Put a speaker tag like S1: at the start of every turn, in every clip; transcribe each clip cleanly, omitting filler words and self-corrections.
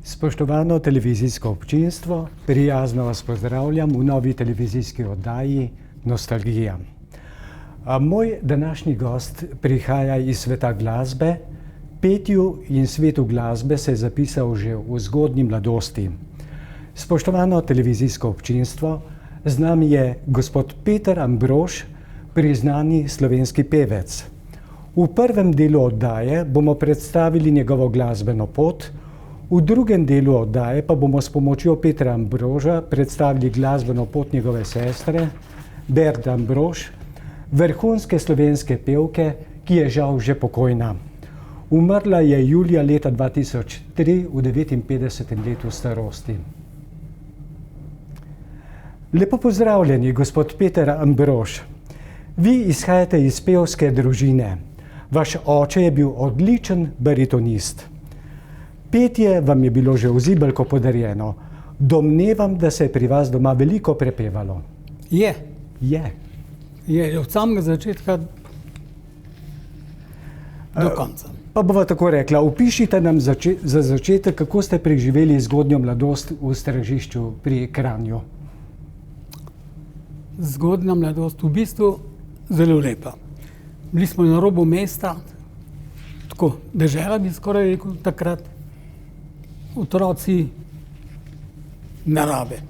S1: Spoštovano televizijsko občinstvo, prijazno vas pozdravljam v novi televizijski oddaji Nostalgija. Moj današnji gost prihaja iz sveta glasbe. Petju in svetu glasbe se je zapisal že v zgodnji mladosti. Spoštovano televizijsko občinstvo, z nami je gospod Peter Ambrož, priznani slovenski pevec. V prvem delu oddaje bomo predstavili njegovo glasbeno pot, v drugem delu oddaje pa bomo s pomočjo Petra Ambroža predstavili glasbeno pot njegove sestre, Berta Ambrož, vrhunske slovenske pevke, ki je žal že pokojna. Umrla je julija leta 2003 v 59. letu starosti. Lepo pozdravljeni, gospod Peter Ambrož. Vi izhajate iz pevske družine. Vaš oče je bil odličen baritonist. Petje vam je bilo že v zibelko podarjeno. Domnevam, da se je pri vas doma veliko prepevalo.
S2: Je.
S1: Je.
S2: Od samega začetka do konca.
S1: Pa bova tako rekla, opišite nam za začetek, kako ste preživeli zgodnjo mladost v Stražišču pri Kranju.
S2: Zgodnja mladost v bistvu zelo lepa. Bili smo na robu mesta, tako dežela bi skoraj rekel takrat, otroci narave,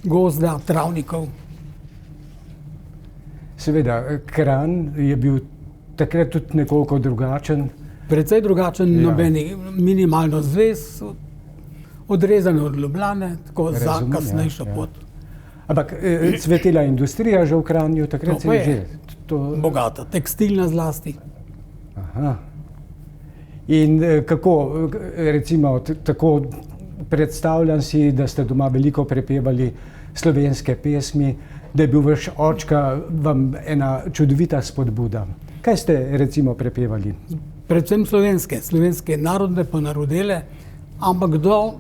S2: gozda, travnikov.
S1: Seveda, Kranj je bil takrat tudi nekoliko drugačen.
S2: Precej drugačen, nobenih minimalno zvez, odrezan od Ljubljane, tako za kasnejšo pot.
S1: Ampak cvetela industrija že v Kranju, takrat se je že.
S2: Bogata, tekstilna zlasti.
S1: Aha. In kako, recimo, tako predstavljam si, da ste doma veliko prepevali slovenske pesmi, da je bil vaš očka vam ena čudovita spodbuda. Kaj ste recimo prepevali?
S2: Predvsem slovenske narodne pa narodele, ampak do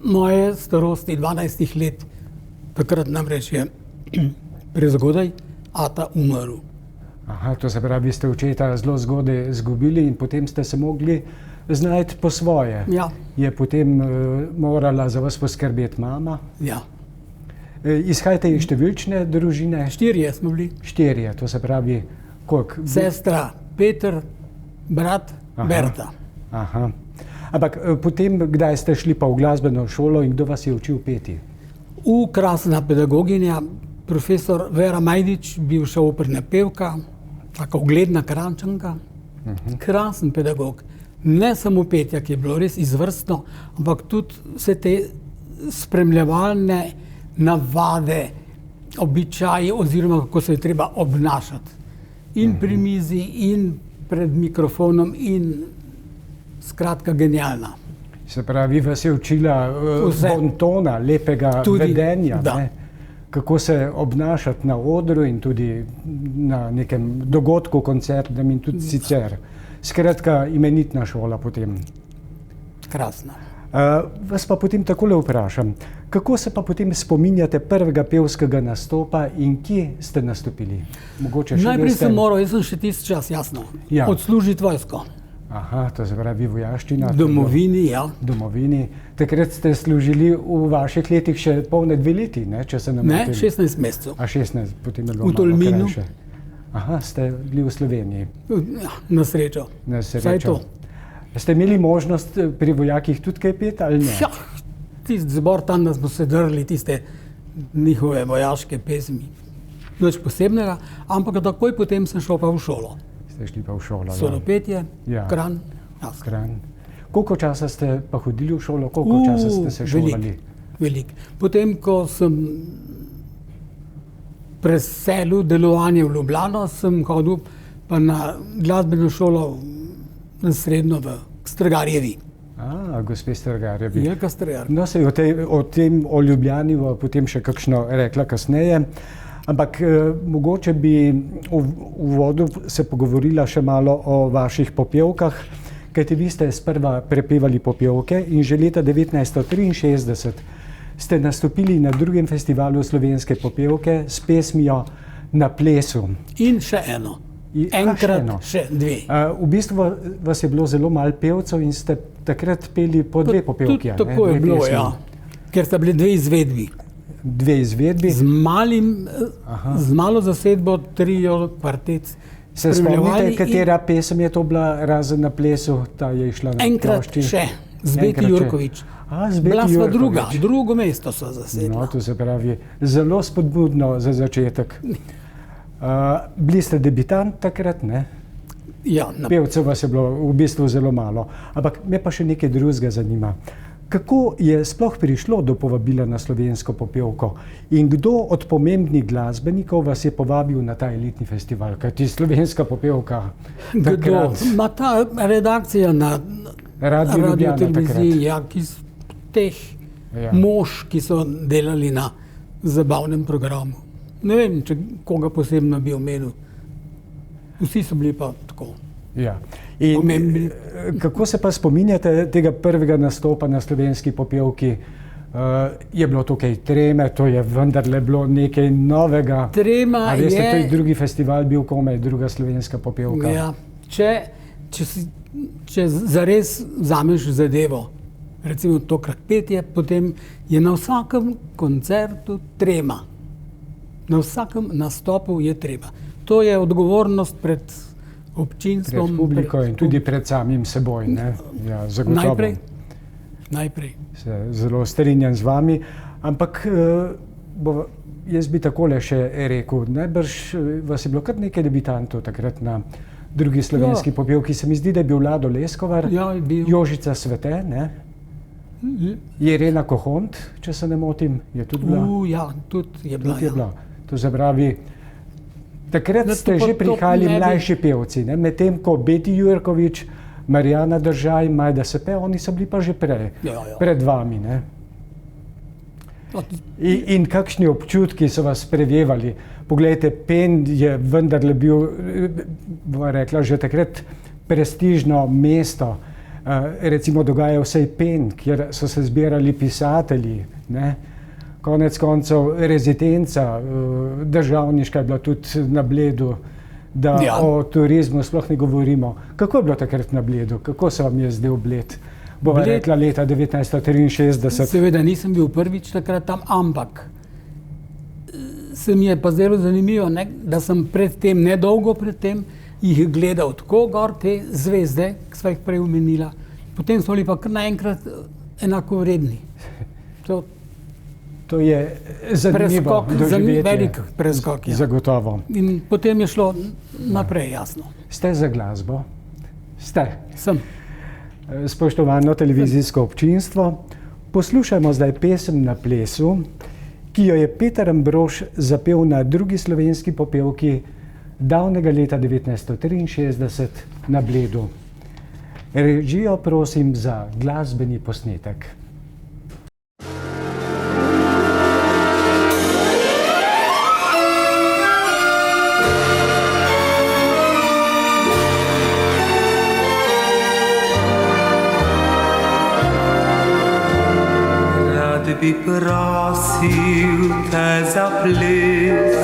S2: moje starosti 12 let, takrat namreč je prezgodaj ata umrl.
S1: Aha, to se pravi, ste očeta zelo zgodaj izgubili in potem ste se mogli znajti po svoje.
S2: Ja.
S1: Je potem morala za vas poskrbeti mama?
S2: Ja.
S1: Izhajate iz številčne družine?
S2: 4 smo bili.
S1: 4, to se pravi, koliko?
S2: Sestra Peter, brat Berta.
S1: Aha. Ampak potem, kdaj ste šli pa v glasbeno šolo in kdo vas je učil peti?
S2: Krasna pedagoginja, profesor Vera Majdič, bivša operna pevka, tako ugledna Kranjčanka, krasen pedagog. Ne samo petja, ki je bilo res izvrstno, ampak tudi vse te spremljevalne navade, običaji oziroma kako se je treba obnašati. In pri mizi, in pred mikrofonom, in skratka genialna.
S1: Se pravi, vas je učila bontona, lepega vedenja, ne? Kako se obnašati na odru in tudi na nekem dogodku, koncertnem in tudi sicer. Skratka, imenitna šola potem.
S2: Krasna.
S1: Vas pa potem takole vprašam, kako se pa potem spominjate prvega pevskega nastopa in kje ste nastopili? Mogoče še
S2: najprej sem moral, jaz sem še tisti čas, jasno, odslužiti vojsko.
S1: Aha, to se pravi vojaščina.
S2: Domovini, ja.
S1: Domovini. Takrat ste služili v vaših letih še polne 2 leti, ne? Če se ne motim.
S2: Ne, 16 mesecev.
S1: A 16, potem je bilo
S2: v Tolminu.
S1: Aha, ste bili v Sloveniji.
S2: Ja, na srečo.
S1: Na srečo.
S2: Saj to.
S1: Ste imeli možnost pri vojakih tudi kaj peti ali ne?
S2: Ja, tisti zbor tam, da smo se drli, tiste njihove vojaške pesmi. Nič posebnega, ampak takoj potem sem šel pa v šolo.
S1: Ste šli pa v šolo.
S2: Solopetje, Kranj.
S1: Kranj. Koliko časa ste pa hodili v šolo? Koliko časa ste se šolali?
S2: Veliko. Potem, ko sem preselil delovanje v Ljubljano, sem hodil pa na glasbeno šolo na srednjo v Strgarjevi.
S1: Gospe Strgarjevi.
S2: Jelka Strgarjevi.
S1: No, se o Ljubljani potem še kakšno rekla kasneje. Ampak mogoče bi v uvodu se pogovorila še malo o vaših popevkah, kajti vi ste sprva prepevali popevke in že leta 1963 ste nastopili na 2. festivalu slovenske popevke s pesmijo Na plesu.
S2: In še eno. Enkrat še dve.
S1: V bistvu vas je bilo zelo malo pevcev in ste takrat peli po dve popevki.
S2: Tudi tako je bilo, ja. Ker sta bili dve izvedbi.
S1: Dve izvedbi.
S2: Z malo zasedbo, trio, kvartet.
S1: Se spomnite, katera pesem je to bila, razen na plesu, ta je išla na
S2: Enkrat
S1: plošči?
S2: še, z Beti Jurkovič. Bila sva drugo mesto so zasedla.
S1: No, to se pravi, zelo spodbudno za začetek. Bili ste debitant takrat, ne?
S2: Ja.
S1: Pevcev vas je bilo v bistvu zelo malo. Ampak me pa še nekaj drugega zanima. Kako je sploh prišlo do povabila na slovensko popevko in kdo od pomembnih glasbenikov vas je povabil na ta elitni festival, kajti slovenska popevka takrat?
S2: Kdo? Ma ta redakcija na radioteleviziji, ja, teh mož, ki so delali na zabavnem programu. Ne vem, če koga posebno bi omenil. Vsi so bili pa tako.
S1: Ja. In kako se pa spominjate tega prvega nastopa na slovenski popevki? Je bilo to kaj treme, to je vendarle bilo nekaj novega.
S2: Trema je...
S1: A veste, to je drugi festival bil komaj, druga slovenska popevka.
S2: Ja. Če zares vzameš zadevo, recimo tokrat petje, potem je na vsakem koncertu trema. Na vsakem nastopu je treba. To je odgovornost pred občinstvom.
S1: Pred publiko in tudi pred samim seboj, ne? Ja, zagotovo.
S2: Najprej.
S1: Se zelo strinjam z vami, ampak jaz bi takole še rekel, najbrž vas je bilo kar nekaj debitantov takrat na drugi slovenski popevki. Se mi zdi, da je bil Lado Leskovar, Jožica Svete, ne? Irena Kohont, če se ne motim, je tudi bila.
S2: Ja, tudi je bila.
S1: To se pravi, takrat ste že prihajali mlajši pevci, medtem ko Beti Jurkovič, Marjana Držaj, Majda Sepe, oni so bili pa že pred vami. Ne? In kakšni občutki so vas prevevali? Poglejte, Pen je vendarle bil, bova rekla, že takrat prestižno mesto. Recimo dogajal se je Pen, kjer so se zbirali pisatelji, ne? Konec koncev rezidenca državniška je bila tudi na Bledu, da o turizmu sploh ne govorimo. Kako je bilo takrat na Bledu? Kako se vam je zdel Bled? Bova rekla leta 1963.
S2: Seveda nisem bil prvič takrat tam, ampak se mi je pa zelo zanimivo, ne, da sem predtem, nedolgo predtem, jih gledal tako gor, te zvezde, ki sva jih prej omenila. Potem so bili pa kar naenkrat enako vredni.
S1: To je zanimivo doživetje.
S2: Velik preskok, ja.
S1: Zagotovo.
S2: In potem je šlo naprej, jasno.
S1: Ste za glasbo? Ste?
S2: Sem.
S1: Spoštovano televizijsko občinstvo, poslušajmo zdaj pesem Na plesu, ki jo je Peter Ambrož zapel na drugi slovenski popevki davnega leta 1963 na Bledu. Režijo prosim za glasbeni posnetek.
S3: Bi prosil te za ples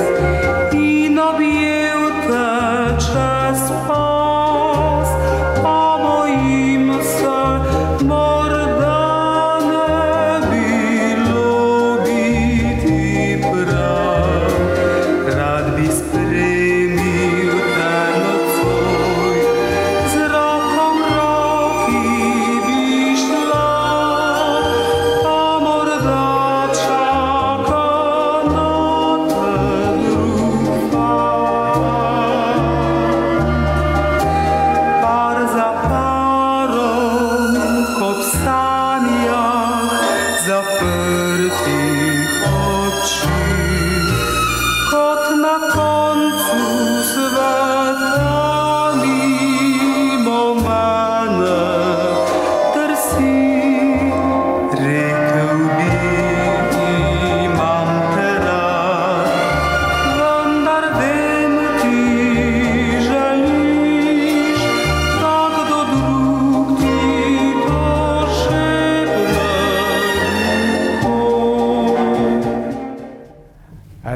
S3: in objel te čez pas, pa bojim se, morda ne bilo biti prav. Rad bi spremil te nocoj, z roko v roki bi šla, čaka na te drugi.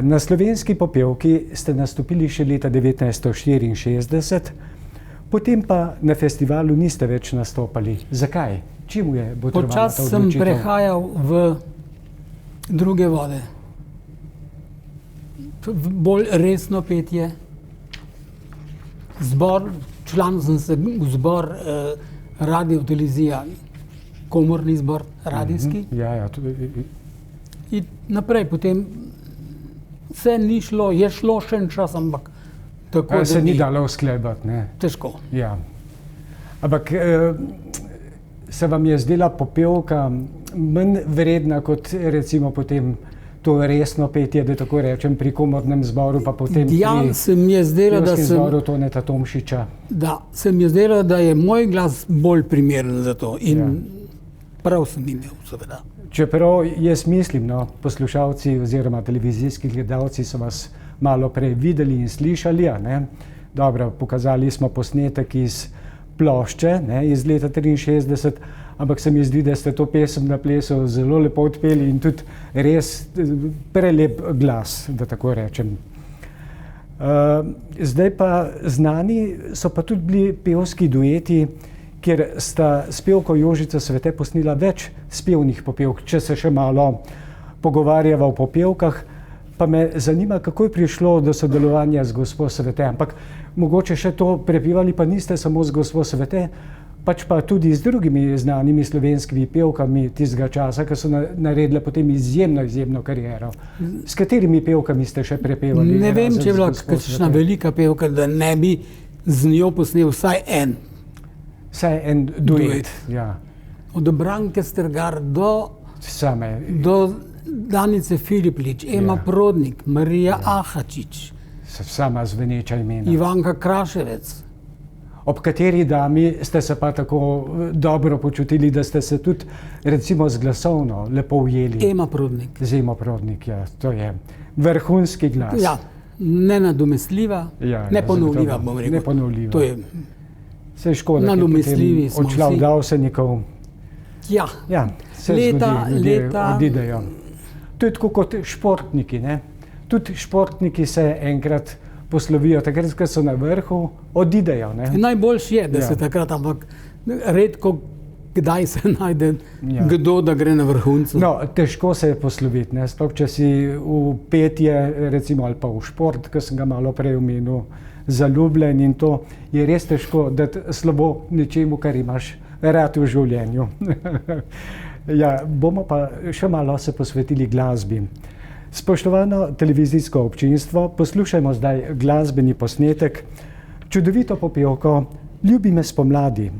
S1: Na slovenski popevki ste nastopili še leta 1964, potem pa na festivalu niste več nastopali. Zakaj? Čemu je botrovala ta
S2: Počasi sem
S1: odločitev?
S2: prehajal v druge vode. V bolj resno petje. Član sem se v zbor radio televizija, komorni zbor radijski.
S1: Ja,
S2: In naprej, potem se ni šlo, je šlo še en čas, ampak tako
S1: se ni dalo usklajevati, ne?
S2: težko.
S1: Ja. Ampak se vam je zdela popevka manj vredna kot recimo potem to resno petje, da tako rečem, pri komornem zboru, pa potem pri
S2: se mi je zdelo, da
S1: zboru Toneta Tomšiča.
S2: Da, se mi je zdelo, da je moj glas bolj primeren za to in prav sem imel, seveda.
S1: Čeprav jaz mislim, no, poslušalci oziroma televizijski gledalci so vas malo prej videli in slišali, a ne? Dobro, pokazali smo posnetek iz plošče, ne, iz leta 63, ampak se mi zdi, da ste to pesem na plesu zelo lepo odpeli in tudi res prelep glas, da tako rečem. Zdaj pa znani so pa tudi bili pevski dueti, kjer sta s pevko Jožica Svete posnela več spevnih popevk. Če se še malo pogovarjava o popevkah, pa me zanima, kako je prišlo do sodelovanja z gospo Svete. Ampak mogoče še to prepevali pa niste samo z gospo Svete, pač pa tudi z drugimi znanimi slovenskimi pevkami tistega časa, ki so naredile potem izjemno kariero. S katerimi pevkami ste še prepevali?
S2: Ne vem, če je bila kakšna velika pevka, da ne bi z njo posnel vsaj en.
S1: Vsaj en duet. Ja.
S2: Od Branke Strgar do Danice Filiplič, Ema Prodnik, Marija Ahačič,
S1: sama zveneča imena.
S2: Ivanka Kraševec.
S1: Ob kateri dami ste se pa tako dobro počutili, da ste se tudi recimo z glasovno lepo ujeli?
S2: Ema Prodnik.
S1: Z Emo Prodnik, ja, to je vrhunski glas.
S2: Ja, nenadomestljiva, neponovljiva, bom rekel.
S1: Neponovljiva.
S2: To je
S1: se je škoda, ki je potem odšla v Davsenikov.
S2: Ja,
S1: se zgodi, ljudje odidejo. To je tako kot športniki, ne? Tudi športniki se enkrat poslovijo, takrat, ko so na vrhu, odidejo, ne?
S2: Najboljši je, da se takrat, ampak redko kdaj se najde kdo, da gre na vrhuncu.
S1: No, težko se je posloviti, ne? Sploh, če si v petje, recimo, ali pa v šport, ki sem ga malo prej omenil, zaljubljen in to je res težko dati slabo nečemu, kar imaš rad v življenju. Ja, bomo pa še malo se posvetili glasbi. Spoštovano televizijsko občinstvo, poslušajmo zdaj glasbeni posnetek, čudovito popevko Ljubi me spomladi.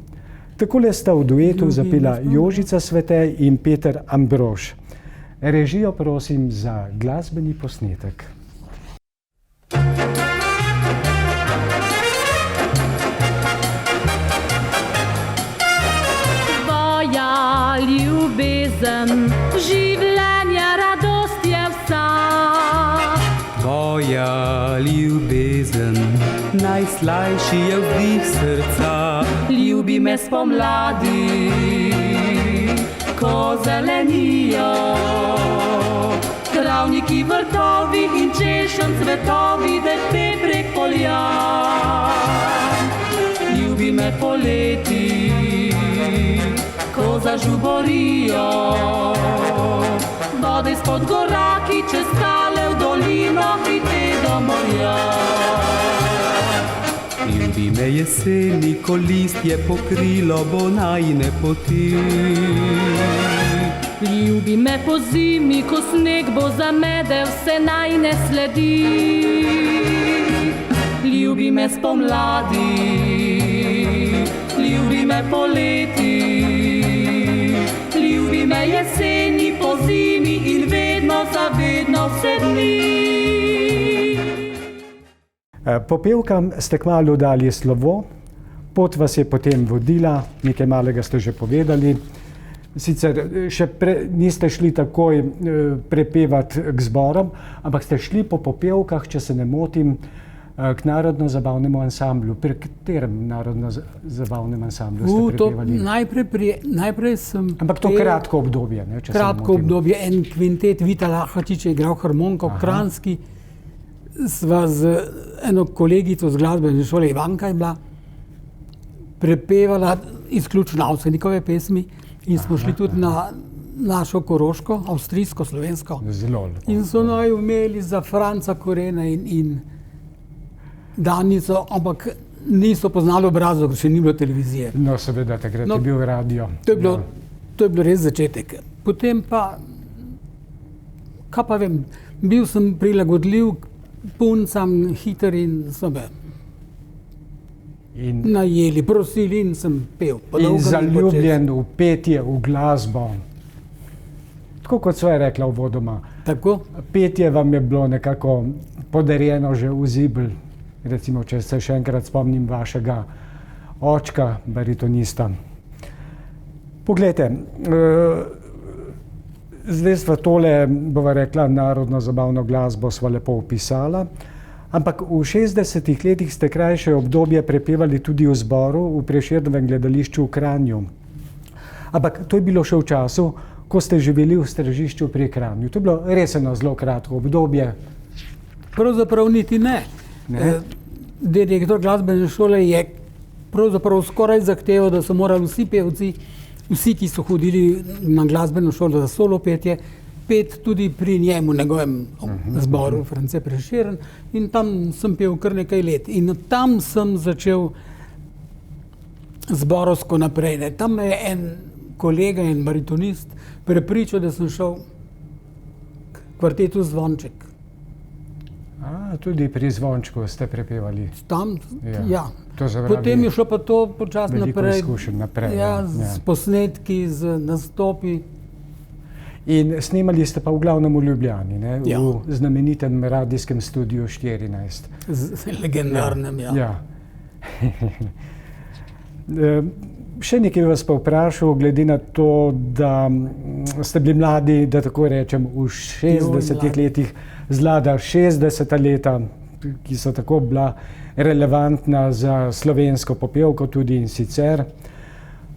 S1: Takole sta v duetu zapela Jožica Svete in Peter Ambrož. Režijo prosim za glasbeni posnetek.
S4: Ljubezen, življenja, radost je vsa.
S3: Tvoja ljubezen, najslajši je vdih srca.
S4: Ljubi me spomladi, ko zelenijo travniki, vrtovi in češenj cvetovi, dete prek polja. Ljubi me poleti, ko zažuborijo vode izpod goraki, čez skale v dolino hite do morja.
S3: Ljubi me jeseni, ko listje pokrilo bo najine poti.
S4: Ljubi me po zimi, ko sneg bo zamedel vse najine sledi. Ljubi me spomladi, ljubi me poleti. Ljubi me jeseni, po zimi in vedno, zavedno vse dni.
S1: Popevkam ste kmalu dali slovo, pot vas je potem vodila, nekaj malega ste že povedali. Sicer še niste šli takoj prepevati k zborom, ampak ste šli po popevkah, če se ne motim, k narodno-zabavnemu ansamblu. Pri katerem narodno-zabavnem ansamblu ste prepevali?
S2: Najprej sem...
S1: Ampak to kratko obdobje, ne, če se ne motim.
S2: Kratko obdobje, en kvintet, Vita Lahačič je igral harmoniko, Kranjski, sva z eno kolegico z glasbene šole, Ivanka je bila, prepevala izključno Avsenikove pesmi in smo šli tudi na našo Koroško, avstrijsko, slovensko.
S1: Zelo lepo.
S2: In so naj imeli za Franca Korena in Danico, ampak niso poznali obrazov, ker še ni bilo televizije.
S1: No, seveda, takrat je bil radio.
S2: To je bilo res začetek. Potem pa, kaj pa vem, bil sem prilagodljiv puncam, hiter in so me najeli, prosili in sem pel.
S1: In zaljubljen v petje, v glasbo. Tako kot sva je rekla uvodoma.
S2: Tako?
S1: Petje vam je bilo nekako podarjeno že v zibelj. Recimo, če se še enkrat spomnim vašega očka, baritonista. Poglejte, zdaj sva tole, bova rekla, narodno zabavno glasbo sva lepo opisala, ampak v 60-ih letih ste krajše obdobje prepevali tudi v zboru v Prešernovem gledališču v Kranju. Ampak to je bilo še v času, ko ste živeli v Stražišču pri Kranju. To je bilo res eno zelo kratko obdobje.
S2: Pravzaprav niti ne. Direktor glasbene šole je pravzaprav skoraj zahteval, da so morali vsi pevci, vsi, ki so hodili na glasbeno šolo za solo petje, pet tudi pri njemu, njegovem zboru, France Prešeren, in tam sem pel kar nekaj let. In tam sem začel zborovsko naprej. Ne. Tam me je en kolega, en baritonist, prepričal, da sem šel k kvartetu Zvonček.
S1: Tudi pri Zvončku ste prepevali.
S2: Tam, ja.
S1: Zapravi,
S2: potem je šlo pa to počasno naprej.
S1: naprej.
S2: Z posnetki, z nastopi.
S1: In snemali ste pa v glavnem v Ljubljani, ne? V znamenitem radijskem studiu 14.
S2: Legendarnem, ja.
S1: Še nekaj vas pa vprašal, glede na to, da ste bili mladi, da tako rečem, v 60-ih letih, zlada 60-ta leta, ki so tako bila relevantna za slovensko popevko tudi in sicer.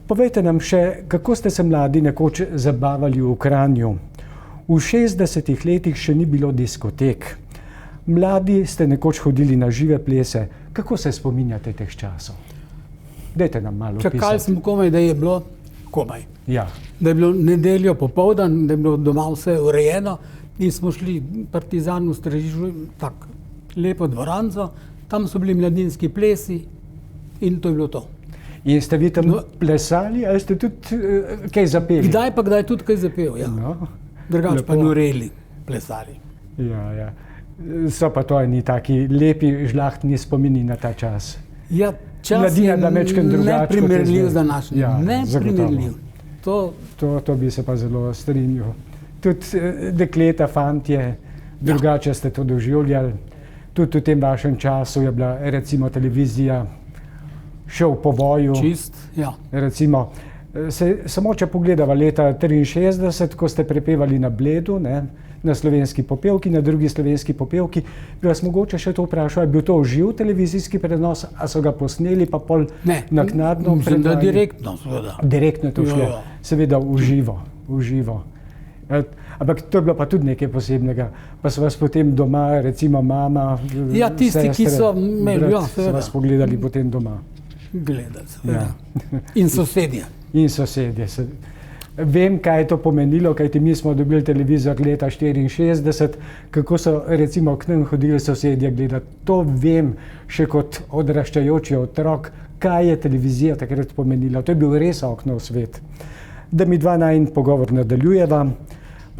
S1: Povejte nam še, kako ste se mladi nekoč zabavali v Kranju. V 60-ih letih še ni bilo diskotek. Mladi ste nekoč hodili na žive plese. Kako se spominjate teh časov? Dajte nam malo opisati.
S2: Čakali smo komaj, da je bilo komaj.
S1: Ja.
S2: Da je bilo nedeljo popoldan, da je bilo doma vse urejeno in smo šli Partizan v Stražišču, tako lepo dvoranco, tam so bili mladinski plesi in to je bilo to.
S1: In ste vi tam plesali, ali ste tudi kaj zapeli?
S2: Kdaj pa kdaj tudi kaj zapel, ja. Drugače pa noreli plesari.
S1: Ja. So pa to eni taki lepi, žlahtni spomini na ta čas.
S2: Ja, čas je neprimerljiv z današnjim.
S1: Ja,
S2: neprimerljiv.
S1: To bi se pa zelo strinjal. Tudi dekleta, fantje, drugače ste to doživljali. Tudi v tem vašem času je bila recimo televizija še v povoju.
S2: Čist, ja.
S1: Recimo, samo če pogledava leta 63, ko ste prepevali na Bledu, ne, na slovenski popevki, na drugi slovenski popevki, bi vas mogoče še to vprašal, je bil to živ televizijski prenos, a so ga posneli pa pol naknadno?
S2: Mislim, da direktno, seveda.
S1: Direktno je to šlo, seveda v živo. Ampak to je bilo pa tudi nekaj posebnega. Pa so vas potem doma, recimo mama,
S2: tisti,
S1: sestre,
S2: ki so imeli,
S1: so vas pogledali potem doma.
S2: Gledali, seveda. In sosedje.
S1: Vem, kaj je to pomenilo, kajti mi smo dobili televizor leta 64, kako so recimo k nam hodili sosedje gledati. To vem še kot odraščajoči otrok, kaj je televizija takrat pomenila. To je bil res okno v svet. Da mi dva najin pogovor nadaljujeva.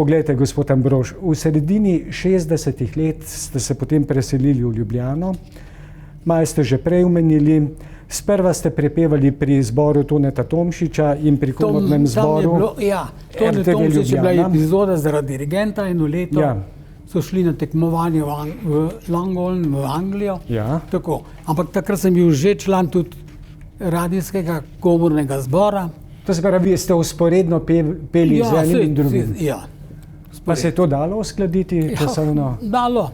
S1: Poglejte, gospod Ambrož, v sredini 60-ih let ste se potem preselili v Ljubljano. Malo ste že prej omenili. Sprva ste prepevali pri zboru Toneta Tomšiča in pri komornem zboru
S2: Tone Tomšič je bila epizoda zaradi dirigenta, eno leto so šli na tekmovanje v Langholm v Anglijo. Tako. Ampak takrat sem bil že član tudi radijskega komornega zbora.
S1: To se pravi, ste usporedno peli z enim in drugim. Pa se je to dalo uskladiti časovno?
S2: Dalo.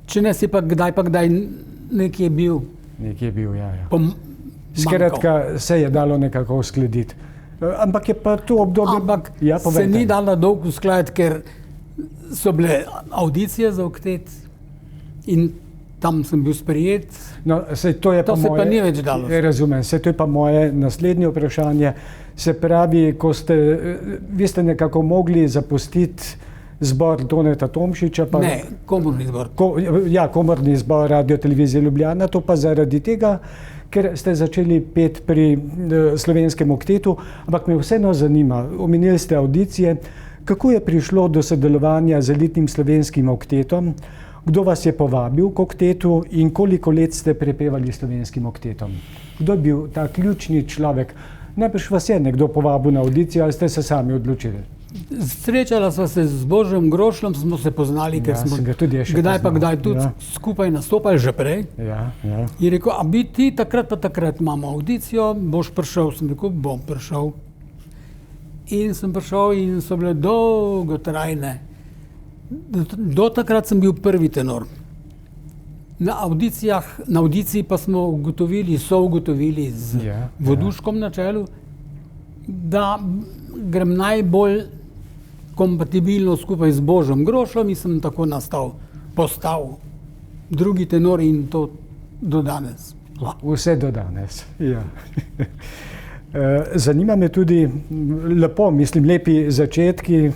S2: Če ne si pa kdaj nekje bil.
S1: Skratka, se je dalo nekako uskladiti. Ampak je pa to obdobje...
S2: Ampak se ni dalo dolgo uskladiti, ker so bile audicije za oktet in tam sem bil sprejet.
S1: No, to je
S2: To se pa ni več dalo.
S1: Razumem, to je pa moje naslednje vprašanje. Se pravi, vi ste nekako mogli zapustiti zbor Toneta Tomšiča. Pa,
S2: Ne, komorni zbor.
S1: Komorni zbor Radio-televizije Ljubljana, to pa zaradi tega, ker ste začeli peti pri slovenskem oktetu, ampak me vseeno zanima, omenili ste avdicije, kako je prišlo do sodelovanja z elitnim slovenskim oktetom, kdo vas je povabil k oktetu in koliko let ste prepevali slovenskim oktetom? Kdo je bil ta ključni človek? Najbrž vas je nekdo povabil na audicijo ali ste se sami odločili?
S2: Srečala sva se z Božem Grošljem, smo se poznali, ker smo
S1: sem ga tudi jaz še
S2: kdaj pa
S1: poznal.
S2: kdaj tudi skupaj nastopali že prej.
S1: Ja.
S2: Je rekel, a bi ti takrat pa takrat imamo audicijo, boš prišel? Sem rekel, bom prišel. In sem prišel in so bile dolgotrajne. Do takrat sem bil prvi tenor. Na audiciji pa smo so ugotovili z Voduškom na čelu, da grem najbolj kompatibilno skupaj z Božom Grošljem in sem tako postal drugi tenor in to do danes.
S1: Vse do danes, ja. Zanima me tudi, lepi začetki,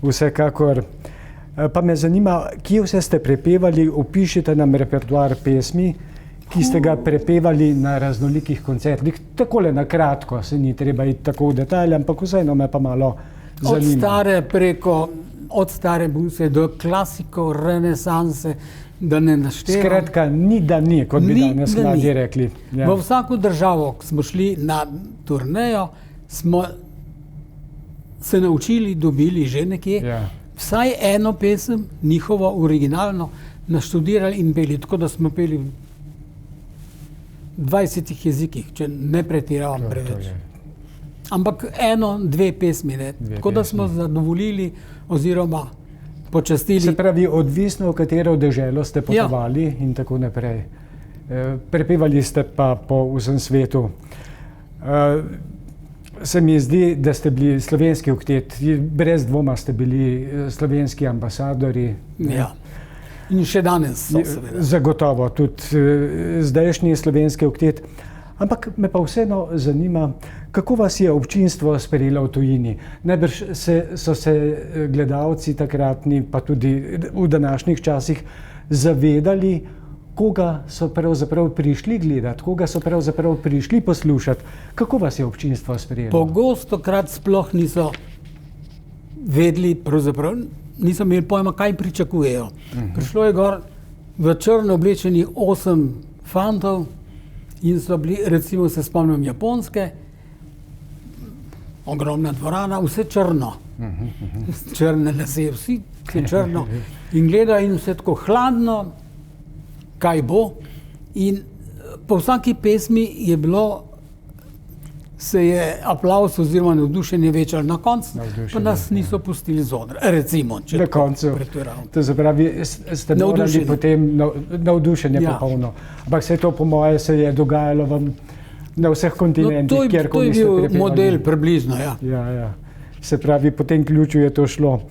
S1: vsekakor. Pa me zanima, kje vse ste prepevali, opišite nam repertoar pesmi, ki ste ga prepevali na raznolikih koncertih. Takole na kratko, se ni treba iti tako v detalje, ampak vseeno me pa malo zanima.
S2: Od stare muse do klasikov, renesanse, da ne naštevam.
S1: Skratka, ni da ni, kot bi danes mladi rekli. Ja.
S2: V vsako državo, ko smo šli na turnejo, smo se naučili, dobili že nekje, vsaj eno pesem, njihovo originalno, naštudirali in peli, tako da smo peli v 20 jezikih, če ne pretiravam preveč. Ampak dve pesmi, ne. Tako da smo zadovoljili oziroma počastili.
S1: Se pravi, odvisno, v katero deželo ste potovali in tako naprej. Prepevali ste pa po vsem svetu. Se mi zdi, da ste bili slovenski oktet, brez dvoma ste bili slovenski ambasadori.
S2: Ja. In še danes so seveda.
S1: Zagotovo, tudi zdajšnji slovenski oktet. Ampak me pa vseeno zanima, kako vas je občinstvo sprejelo v tujini. Najbrž so se gledalci takratni, pa tudi v današnjih časih, zavedali, koga so pravzaprav prišli gledati, koga so pravzaprav prišli poslušati. Kako vas je občinstvo sprejelo?
S2: Pogostokrat sploh niso vedeli, pravzaprav niso imeli pojma, kaj pričakujejo. Prišlo je gor v črno oblečenih 8 fantov in so bili, recimo se spomnim Japonske, ogromna dvorana, vse črno. Črne lase, vsi črno. In gledajo in vse tako hladno, kaj bo. In po vsaki pesmi se je aplavz oziroma navdušenje večalo. Na koncu pa nas niso pustili z odra, recimo, če
S1: na koncu. To se pravi, ste morali potem navdušenje popolno. Ampak se to po moje se je dogajalo vam na vseh kontinentih, kjerkoli ste prepevali.
S2: To je bil model približno, ja.
S1: Ja. Se pravi, po tem ključu je to šlo.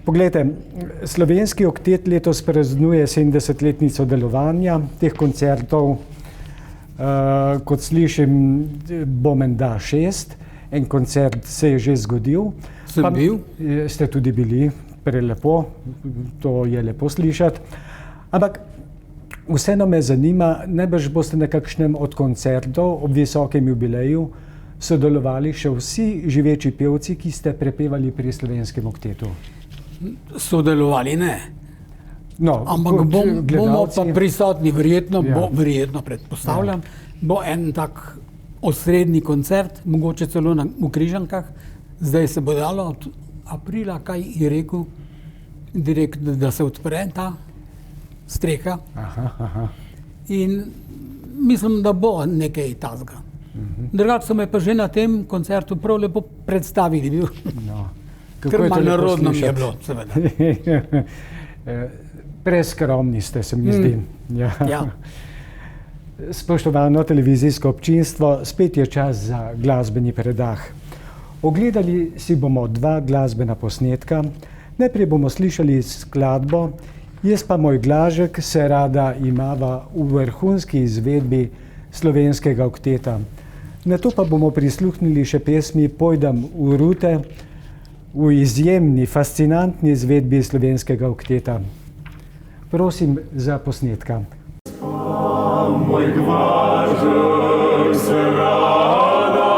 S1: Poglejte, slovenski oktet letos praznuje 70-letnico delovanja teh koncertov. Kot slišim, bo menda 6. En koncert se je že zgodil.
S2: Sem bil.
S1: Ste tudi bili, prelepo, to je lepo slišati. Ampak vseeno me zanima, najbrž boste na kakšnem od koncertov ob visokem jubileju sodelovali še vsi živeči pevci, ki ste prepevali pri slovenskem oktetu.
S2: Sodelovali ne.
S1: No,
S2: ampak bomo pa prisotni, verjetno predpostavljam, bo en tak osrednji koncert, mogoče celo v Križankah. Zdaj se bo dalo od aprila, kaj je rekel direktor, da se odpre ta streha. In mislim, da bo nekaj tazga. Drugače so me pa že na tem koncertu prav lepo predstavili. Ker malo narodno mi je bilo, seveda.
S1: Preskromni ste, se mi zdi. Ja. Spoštovano televizijsko občinstvo, spet je čas za glasbeni predah. Ogledali si bomo 2 glasbena posnetka. Najprej bomo slišali skladbo Jaz pa moj Glažek se rada imava v vrhunski izvedbi slovenskega okteta. Na to pa bomo prisluhnili še pesmi Pojdem v rute v izjemni, fascinantni izvedbi slovenskega okteta. Prosim za posnetka.
S5: Moj Glažek se rada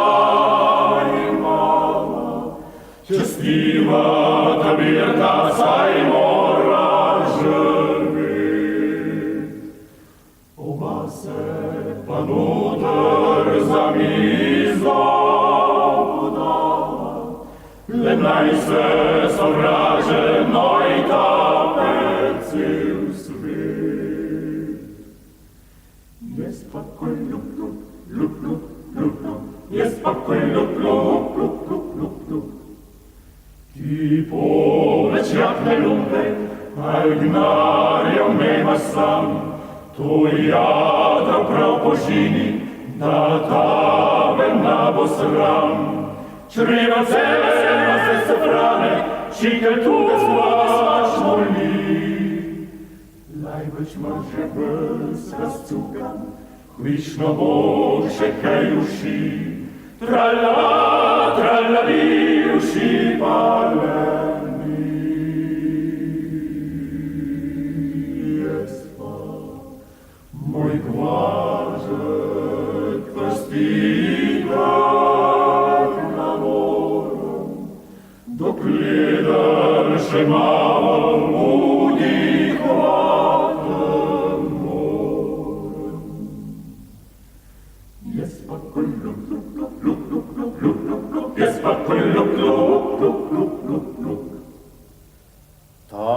S5: imava, čestiva tabirka saj mora živeti. Oba se pa noter za mizo podala, le naj se sovraženoj tapet cel svet. Jaz pa koj lup, lup, lup, lup, lup, lup, jaz pa koj lup, lup, lup, lup, lup, lup. Ti poveč jak ne lupe, al gnarjo mema sam, to jadro prav požini, da tabe nabo sram. Čreva cele se sofrane, šikel tuga smač moli. Lajbeč može brz razcugan, hvišno bože kaj uši, tralla, tralla vi uši paleni. Jaz pa, moj Glažek, vrstikrat na moram, dokledar še malo udihovat moram. Jaz pa koj lup, lup, lup, lup, lup, lup, lup, lup, lup, jaz pa koj lup, lup, lup, lup, lup, lup. Ta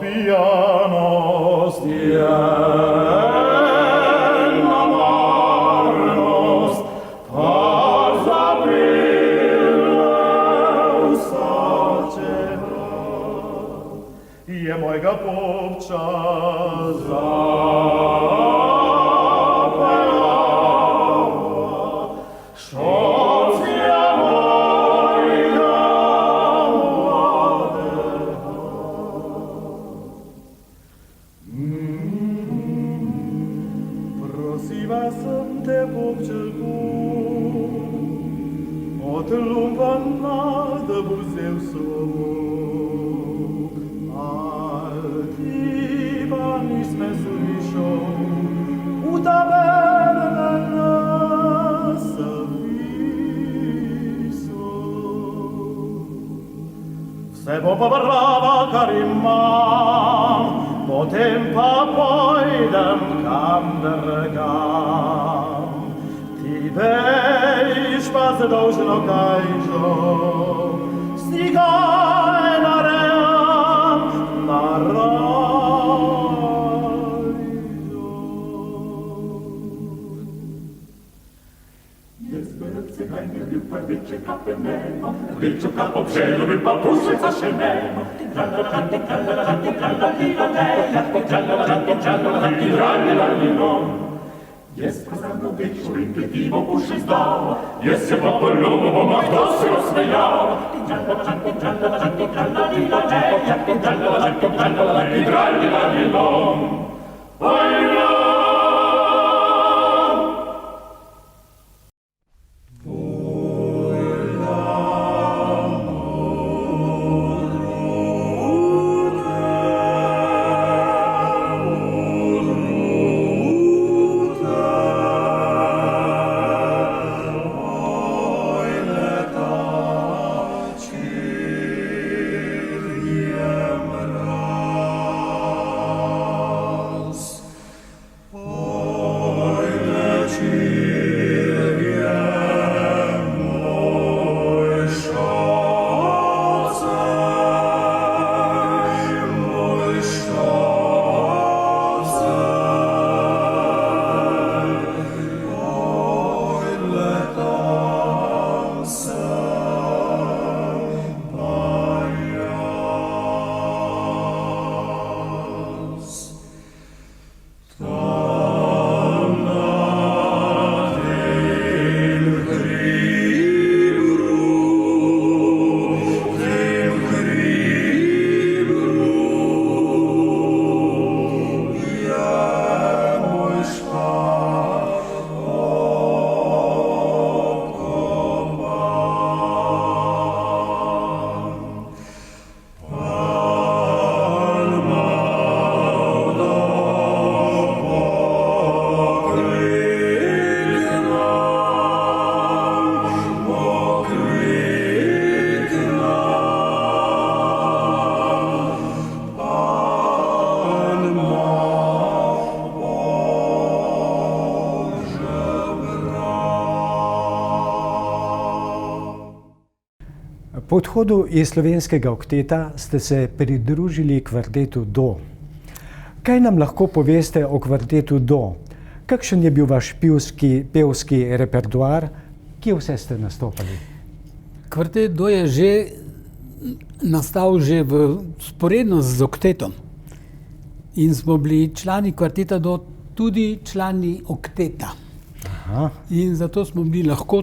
S5: pijanost je namarnost, pa zabrile vsačega, je mojega popča zapelava, šocija mojega mladega. Prosiva sem te, popčelku, od lumpana, da bo vzel slog. Al ti pa nisme slišal, v taberne nas aviso. Vse bo pa brava, kar imam, potem pa pojdem kam drgam. Ti veš pa zadolženo kajžo, stigaj na ream, na rajžo. Jaz brce kaj ne ljupa, biče kape nema, biču kapo přeljubi pa pušica še nema. Jaz pa za mno biču in petivo uši zdala, jaz se pa poljubo bom, a kdo se osmejala.
S1: Po odhodu iz slovenskega okteta ste se pridružili kvartetu Do. Kaj nam lahko poveste o kvartetu Do? Kakšen je bil vaš pevski repertoar? Kje vse ste nastopali?
S2: Kvartet Do je že nastal že vzporedno z oktetom. In smo bili člani kvarteta Do tudi člani okteta.
S1: Aha.
S2: In zato smo bili lahko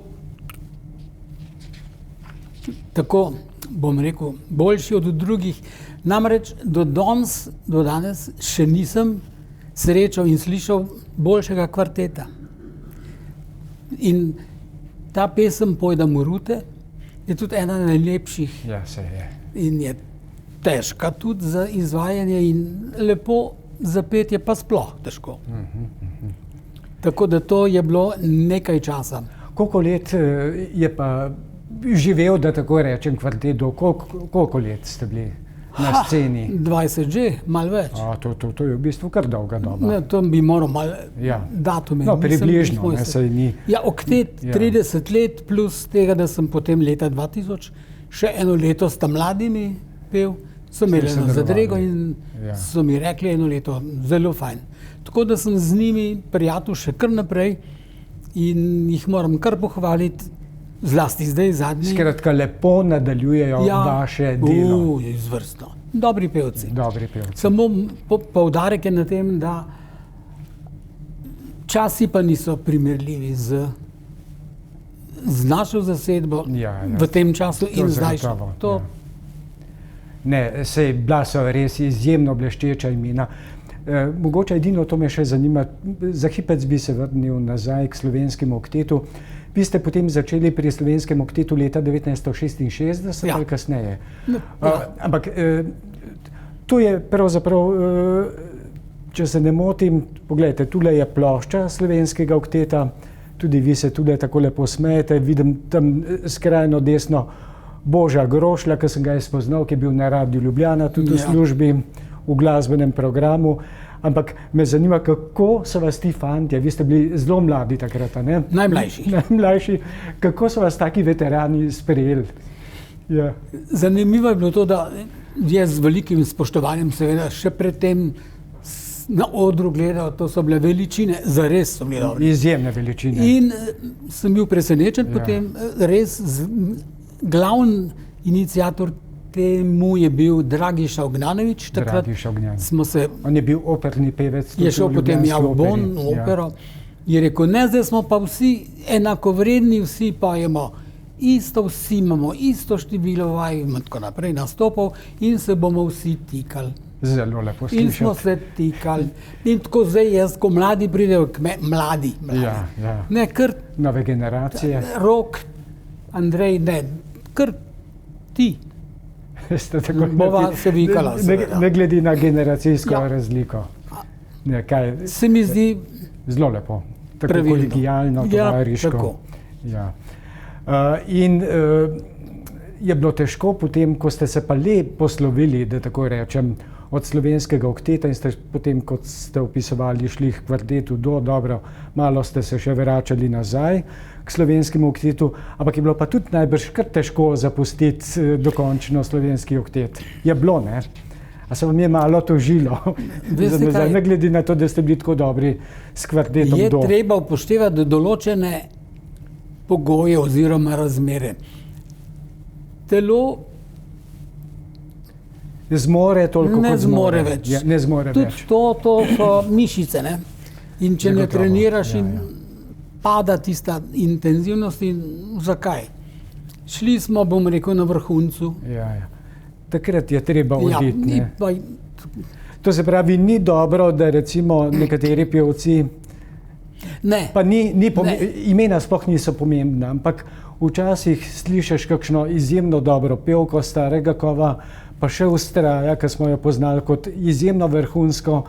S2: tako, bom rekel, boljši od drugih. Namreč do danes še nisem srečal in slišal boljšega kvarteta. In ta pesem Pojdam v rute je tudi ena najlepših
S1: Ja, se je.
S2: in je težka tudi za izvajanje in lepo za petje pa sploh težko. Tako da to je bilo nekaj časa.
S1: Koliko let je pa živel, da tako rečem, kvartet Do? Koliko let ste bili na sceni?
S2: 20 že, malo več.
S1: To je v bistvu kar dolga doba.
S2: Ne, to bi moral malo
S1: Ja.
S2: datume.
S1: No,
S2: nisem
S1: približno,
S2: moj
S1: ne,
S2: se-
S1: saj ni.
S2: Ja, oktet
S1: Ja.
S2: 30 let plus tega, da sem potem leta 2000 še eno leto s tam mladimi pel, so imeli
S1: Ste
S2: eno
S1: sodelovali.
S2: zadrego in
S1: Ja.
S2: so mi rekli eno leto, zelo fajn. Tako da sem z njimi prijatelj še kar naprej in jih moram kar pohvaliti, zlasti zdaj zadnji.
S1: Skratka, lepo nadaljujejo vaše delo.
S2: Je izvrstno. Dobri pevci.
S1: Dobri pevci.
S2: Samo poudarek je na tem, da časi pa niso primerljivi z našo zasedbo
S1: Ja.
S2: v tem času
S1: To
S2: in zdaj še.
S1: zagotovo,
S2: To,
S1: ja. Ne, sej bila so res izjemno bleščeča imena. Mogoče edino to me še zanima, za hipec bi se vrnil nazaj k slovenskemu oktetu. Vi ste potem začeli pri slovenskem oktetu leta 1966
S2: Ja.
S1: ali kasneje.
S2: ja.
S1: Ampak to je pravzaprav, če se ne motim, poglejte, tule je plošča slovenskega okteta, tudi vi se tule tako lepo smejete, vidim tam skrajno desno Boža Grošlja, ki sem ga spoznal, ki je bil na Radiu Ljubljana, tudi v
S2: Ja.
S1: službi v glasbenem programu. Ampak me zanima, kako so vas ti fantje, vi ste bili zelo mladi takrat, a ne?
S2: Najmlajši.
S1: Najmlajši. Kako so vas taki veterani sprejeli? Ja.
S2: Zanimivo je bilo to, da je z velikim spoštovanjem seveda še predtem na odru gledal, to so bile veličine, zares so bili dobri.
S1: Izjemne veličine.
S2: In sem bil presenečen,
S1: Ja.
S2: potem res glavni iniciator temu je bil Dragiša Ognjanović. Takrat
S1: Dragiša Ognjanović.
S2: smo se,
S1: On je bil operni pevec. tudi
S2: je šel
S1: v
S2: potem
S1: ljubljanski
S2: v Bonn,
S1: operi.
S2: v opero, je rekel, ne, zdaj smo pa vsi enakovredni, vsi pojemo isto, vsi imamo isto število vaj in tako naprej nastopov in se bomo vsi tikali.
S1: Zelo lepo
S2: In smo
S1: slišati.
S2: se tikali. In tako zdaj jaz, ko mladi pridejo k meni, mladi.
S1: Ja, ja.
S2: Ne, kar
S1: Nove generacije.
S2: Rok, Andrej, ne, kar ti.
S1: Ste tako
S2: Bova
S1: naredili.
S2: se vikala,
S1: Ne,
S2: seveda.
S1: ne glede na generacijsko
S2: Ja.
S1: razliko. Ne, kaj,
S2: Se mi zdi
S1: zelo lepo. Tako
S2: pravilno.
S1: kolegijalno,
S2: Ja,
S1: tovariško.
S2: tako.
S1: Ja. Je bilo težko potem, ko ste se pa le poslovili, da tako rečem, od slovenskega okteta in ste potem, kot ste opisovali, šli k kvartetu Do, dobro, malo ste se še vračali nazaj k slovenskemu oktetu, ampak je bilo pa tudi najbrž kar težko zapustiti dokončno slovenski oktet. Je bilo, ne? A se vam je malo tožilo?
S2: Veste
S1: za nazaj,
S2: kaj?
S1: ne glede na to, da ste bili tako dobri s kvartetom
S2: je
S1: Do.
S2: treba upoštevati določene pogoje oziroma razmere. Telo
S1: Zmore toliko,
S2: ne
S1: kot
S2: zmore več.
S1: Ja, ne zmore
S2: Tudi
S1: več.
S2: to so mišice. Ne? In če ne
S1: Zagotovo,
S2: treniraš,
S1: ja,
S2: in pada tista intenzivnost. In zakaj? Šli smo, bom rekel, na vrhuncu.
S1: Ja, ja. Takrat je treba
S2: Ja,
S1: oditi.
S2: ni
S1: Ne?
S2: pa,
S1: To se pravi, ni dobro, da recimo nekateri pevci,
S2: ne.
S1: pa
S2: Ne.
S1: imena sploh niso pomembna, ampak včasih slišiš kakšno izjemno dobro pevko starega kova, pa še vztraja, ki smo jo poznali kot izjemno vrhunsko,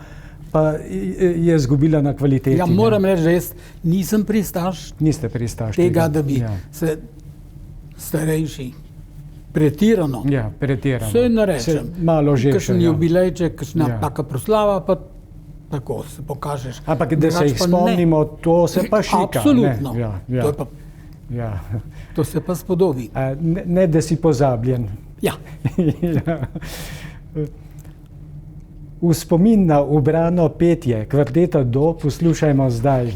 S1: pa je izgubila na kvaliteti.
S2: Ja,
S1: ne.
S2: moram reči, da jaz nisem pristaš
S1: Niste pristaš
S2: tega, da bi
S1: Ja,
S2: se starejši pretirano.
S1: ja pretirano.
S2: Vse ne rečem.
S1: Se malo že.
S2: Kakšen jubilejček, kakšna
S1: Ja.
S2: taka proslava, pa tako se pokažeš.
S1: Ampak da se
S2: Drugače
S1: jih
S2: pa ne.
S1: spomnimo, to se pa šika.
S2: Absolutno.
S1: Ne? Ja, ja.
S2: To je pa
S1: Ja.
S2: To se pa spodobi.
S1: Ne, da si pozabljen.
S2: Ja.
S1: Ja. V spomin na ubrano petje kvarteta Do poslušajmo zdaj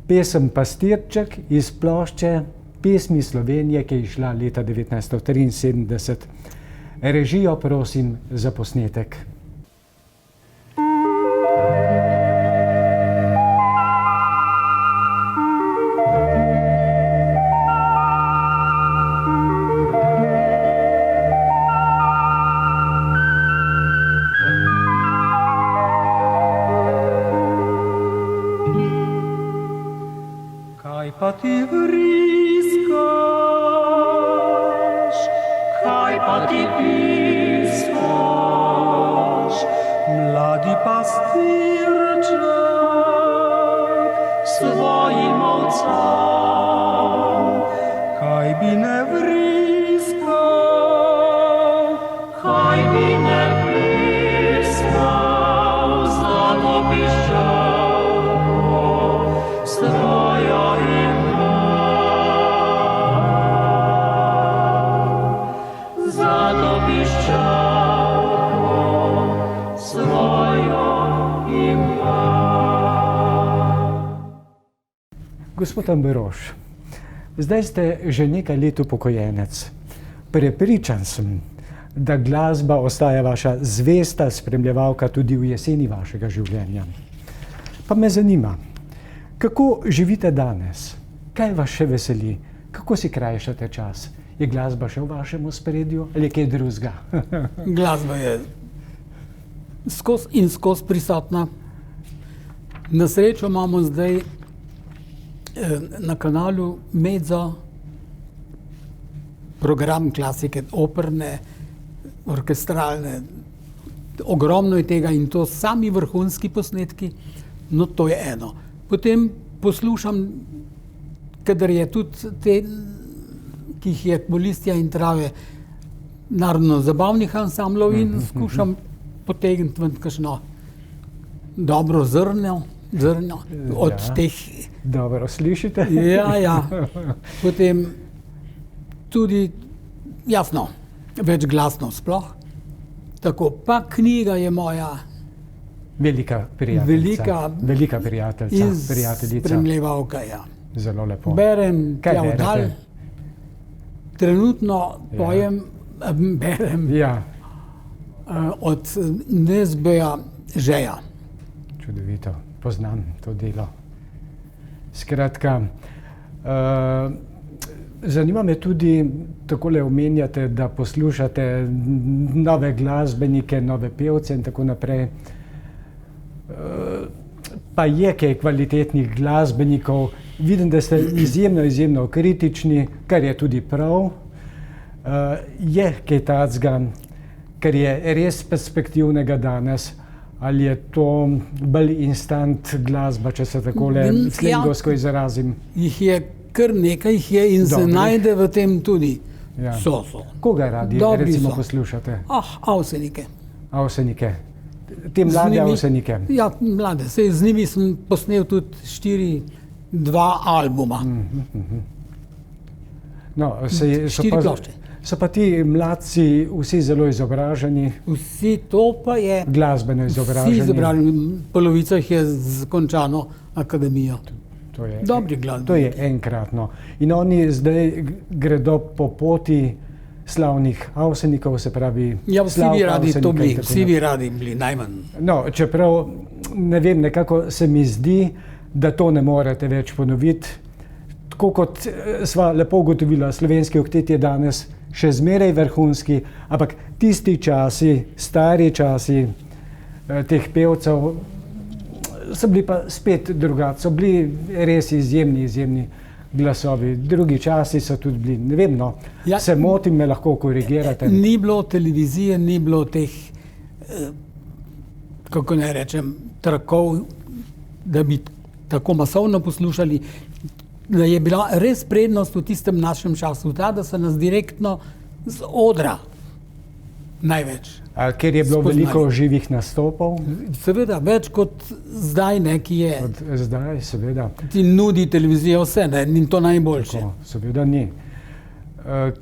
S1: pesem Pastirček iz plošče Pesmi Slovenije, ki je izšla leta 1973. Režijo prosim za posnetek.
S3: Kaj pa ti vriskaš, kaj pa ti piskaš, mladi pastirček svojim ovcam. Kaj bi ne vriskal, kaj bi ne piskal, zato piščal svojo ima. Zato piščal svojo ima.
S1: Gospod Amberož, zdaj ste že nekaj let upokojenec. Prepričan sem, da glasba ostaja vaša zvesta spremljevalka tudi v jeseni vašega življenja. Pa me zanima, kako živite danes? Kaj vas še veseli? Kako si krajšate čas? Je glasba še v vašem ospredju ali je kaj drugega?
S2: Glasba je skozi in skozi prisotna. Na srečo imamo zdaj na kanalu Mezzo program klasike, operne, orkestralne. Ogromno je tega in to sami vrhunski posnetki, no to je eno. Potem poslušam, kadar je tudi te, ki jih je Molistja in Trave, narodno-zabavnih ansamblov in skušam potegniti ven kakšno dobro zrno od teh.
S1: Dobro slišite?
S2: Ja. Potem tudi, jasno, večglasno sploh. Tako, pa knjiga je moja
S1: Velika prijateljica. Velika prijateljica.
S2: Spremljevalka, ja.
S1: Zelo lepo.
S2: Berem
S1: Kaj
S2: tja
S1: berete?
S2: dal. Trenutno pojem, berem od Nesbeja Žeja.
S1: Čudovito, poznam to delo. Skratka, zanima me tudi, takole omenjate, da poslušate nove glasbenike, nove pevce in tako naprej. Pa je kaj kvalitetnih glasbenikov. Vidim, da ste izjemno kritični, kar je tudi prav. Je kaj takega, kar je res perspektivnega danes, ali je to bolj instant glasba, če se takole slengovsko izrazim?
S2: Jih je kar nekaj, jih je in se najde v tem tudi.
S1: Ja.
S2: So.
S1: Koga radi recimo poslušate?
S2: Avsenike.
S1: Avsenike. Te mlade Avsenike.
S2: Ja, mlade. Sej z njimi sem posnel tudi 2 albuma.
S1: No,
S2: 4 plošče.
S1: So pa ti mladci vsi zelo izobraženi.
S2: Vsi to pa je.
S1: Glasbeno izobraženi.
S2: Vsi izobraženi. Polovica jih je končano akademijo. Dobri glasbeniki.
S1: To je enkratno. In oni zdaj gredo po poti slavnih Avsenikov, se pravi...
S2: Ja, vsi bi radi to bili, vsi bi radi bili, najmanj.
S1: No, čeprav, ne vem, nekako se mi zdi, da to ne morete več ponoviti. Tako kot sva lepo ugotovila, slovenski oktet je danes še zmeraj vrhunski, ampak tisti časi, stari časi teh pevcev so bili pa spet drugačni, so bili res izjemni glasovi. Drugi časi so tudi bili, ne vem, no, se motim, me lahko korigirate.
S2: Ni bilo televizije, ni bilo teh, kako naj rečem, trakov, da bi tako masovno poslušali, da je bila res prednost v tistem našem času ta, da so nas direktno z odra največ.
S1: Ker je bilo
S2: Spoznali.
S1: veliko živih nastopov,
S2: Seveda, več kot zdaj, ne, ki je,
S1: od zdaj seveda.
S2: ti nudi televizija vse, ne, in to najboljše.
S1: Tako, seveda ni.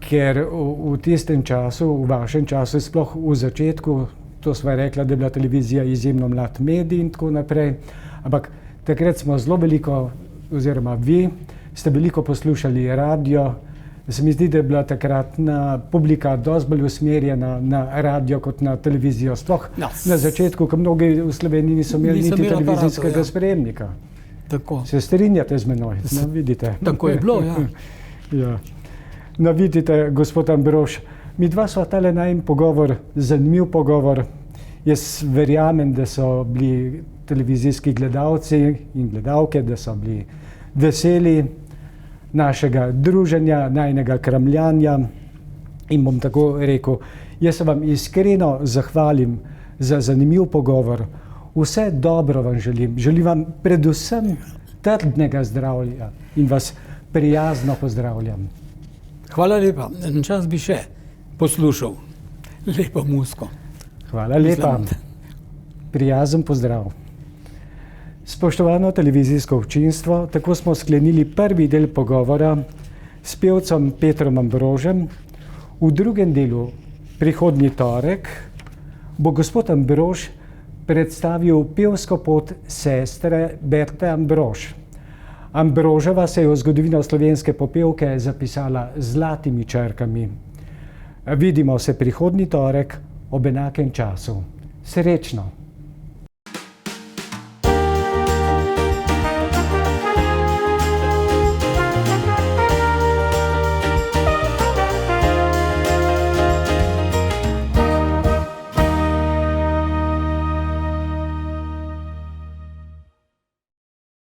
S1: Ker v tistem času, v vašem času, sploh v začetku, to sva rekla, da je bila televizija izjemno mlad medij in tako naprej, ampak takrat smo zelo veliko, oziroma vi ste veliko poslušali radio. Se mi zdi, da je bila takratna publika dosti bolj usmerjena na radio kot na televizijo. Sploh
S2: Ja.
S1: na začetku, ko mnogi v Sloveniji niso imeli
S2: Niso
S1: niti
S2: imeli aparatov,
S1: televizijskega
S2: ja.
S1: sprejemnika.
S2: Tako.
S1: Se strinjate z menoj? No, vidite.
S2: Tako je bilo, ja.
S1: Ja. No, vidite, gospod Ambrož, mi dva sva tale najin pogovor, zanimiv pogovor. Jaz verjamem, da so bili televizijski gledalci in gledalke, da so bili veseli našega druženja, najnega kramljanja. In bom tako rekel, jaz se vam iskreno zahvalim za zanimiv pogovor. Vse dobro vam želim. Želim vam predvsem trdnega zdravja in vas prijazno pozdravljam.
S2: Hvala lepa. En čas bi še poslušal lepo muziko.
S1: Hvala lepa. Prijazen pozdrav. Spoštovano televizijsko občinstvo, tako smo sklenili prvi del pogovora s pevcem Petrom Ambrožem. V drugem delu, prihodnji torek, bo gospod Ambrož predstavil pevsko pot sestre Berte Ambrož. Ambroževa se je v zgodovino slovenske popevke zapisala z zlatimi črkami. Vidimo se prihodnji torek ob enakem času. Srečno!